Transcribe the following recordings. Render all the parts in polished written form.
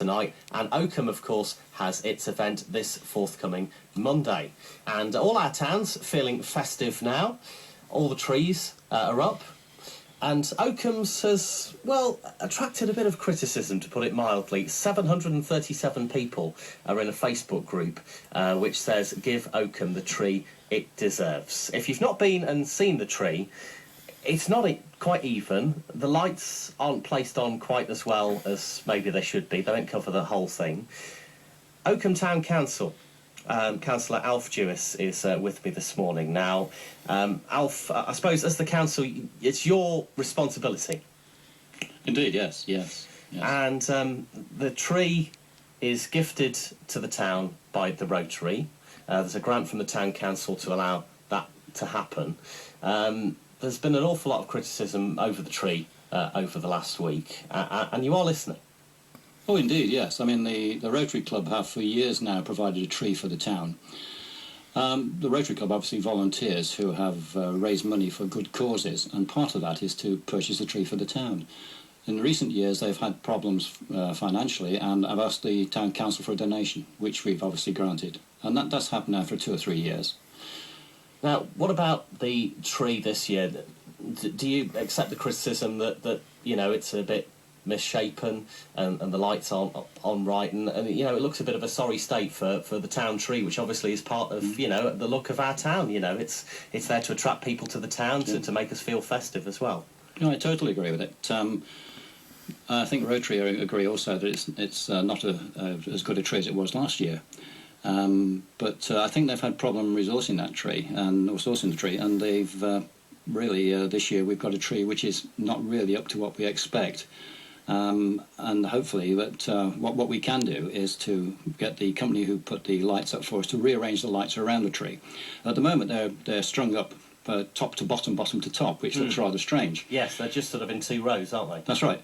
tonight, and Oakham, of course, has its event this forthcoming Monday. And all our towns feeling festive now. All the trees are up. And Oakham's has, well, attracted a bit of criticism, to put it mildly. 737 people are in a Facebook group which says, "Give Oakham the tree it deserves." If you've not been and seen the tree, it's not quite even. The lights aren't placed on quite as well as maybe they should be. They don't cover the whole thing. Oakham Town Council. Councillor Alf Dewis is with me this morning. Now, Alf, I suppose as the council, it's your responsibility. Indeed, yes. And the tree is gifted to the town by the Rotary. There's a grant from the town council to allow that to happen. There's been an awful lot of criticism over the tree over the last week, and you are listening. Oh, indeed, yes. I mean, the Rotary Club have for years now provided a tree for the town. The Rotary Club obviously volunteers who have raised money for good causes, and part of that is to purchase a tree for the town. In recent years, they've had problems financially, and have asked the town council for a donation, which we've obviously granted. And that's happened now for 2 or 3 years. Now, what about the tree this year? Do you accept the criticism that you know, it's a bit misshapen and the lights aren't on right, and you know, it looks a bit of a sorry state for the town tree, which obviously is part of, you know, the look of our town. You know, it's there to attract people to the town, to make us feel festive as well. No, I totally agree with it. I think Rotary agree also that it's not as good a tree as it was last year. But I think they've had problem resourcing that tree or sourcing the tree, and they've really this year we've got a tree which is not really up to what we expect. And hopefully that what we can do is to get the company who put the lights up for us to rearrange the lights around the tree. At the moment they're strung up top to bottom, bottom to top, which looks rather strange. Yes, they're just sort of in 2 rows, aren't they? That's right.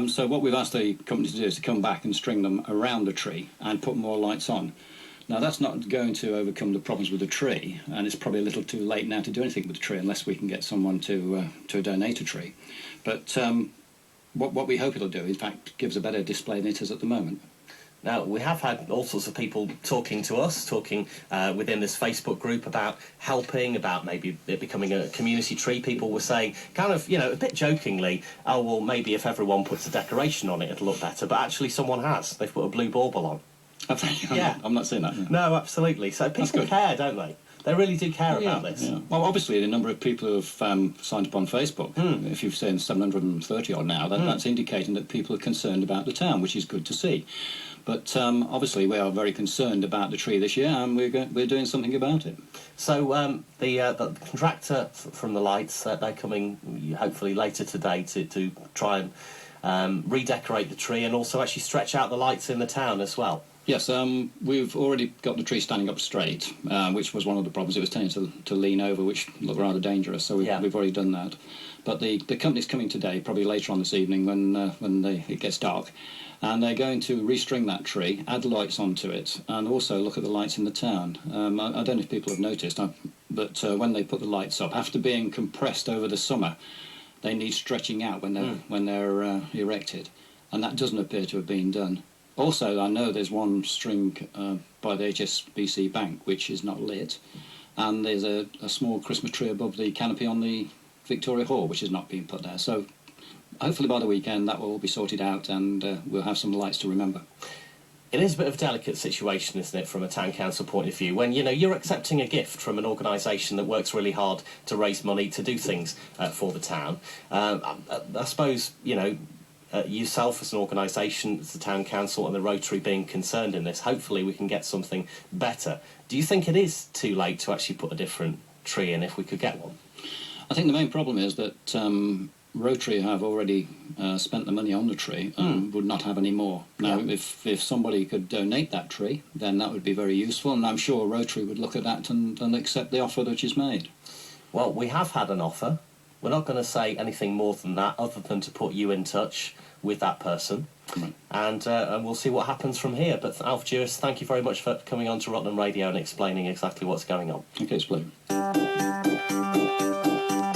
So what we've asked the company to do is to come back and string them around the tree and put more lights on. Now, that's not going to overcome the problems with the tree, and it's probably a little too late now to do anything with the tree unless we can get someone to donate a tree. But what we hope it'll do, in fact, gives a better display than it is at the moment. Now, we have had all sorts of people talking to us, within this Facebook group about helping, about maybe it becoming a community tree. People were saying, kind of, you know, a bit jokingly, oh, well, maybe if everyone puts a decoration on it, it'll look better. But actually someone has. They've put a blue bauble on. Yeah. I'm not saying that. Yeah. No, absolutely. So people care, don't they? They really do care about this. Yeah. Well, obviously, the number of people who have signed up on Facebook, if you've seen 730 odd now, that's indicating that people are concerned about the town, which is good to see. But obviously, we are very concerned about the tree this year, and we're doing something about it. So the contractor from the lights, they're coming hopefully later today to try and redecorate the tree and also actually stretch out the lights in the town as well. Yes, we've already got the tree standing up straight, which was one of the problems. It was tending to lean over, which looked rather dangerous, so we've already done that. But the company's coming today, probably later on this evening when it gets dark, and they're going to restring that tree, add lights onto it, and also look at the lights in the town. I don't know if people have noticed, but when they put the lights up, after being compressed over the summer, they need stretching out when they're erected, and that doesn't appear to have been done. Also, I know there's one string by the HSBC Bank which is not lit, and there's a small Christmas tree above the canopy on the Victoria Hall which is not being put there. So hopefully by the weekend that will all be sorted out, and we'll have some lights to remember. It is a bit of a delicate situation, isn't it, from a town council point of view, when, you know, you're accepting a gift from an organisation that works really hard to raise money to do things for the town. I suppose, you know, yourself as an organisation, as the town council and the Rotary being concerned in this, hopefully we can get something better. Do you think it is too late to actually put a different tree in if we could get one? I think the main problem is that Rotary have already spent the money on the tree and would not have any more. Now, if somebody could donate that tree, then that would be very useful, and I'm sure Rotary would look at that and accept the offer that is made. Well, we have had an offer. We're not going to say anything more than that, other than to put you in touch with that person. Right. And we'll see what happens from here. But Alf Dewis, thank you very much for coming on to Rutland Radio and explaining exactly what's going on. Okay, it's blue.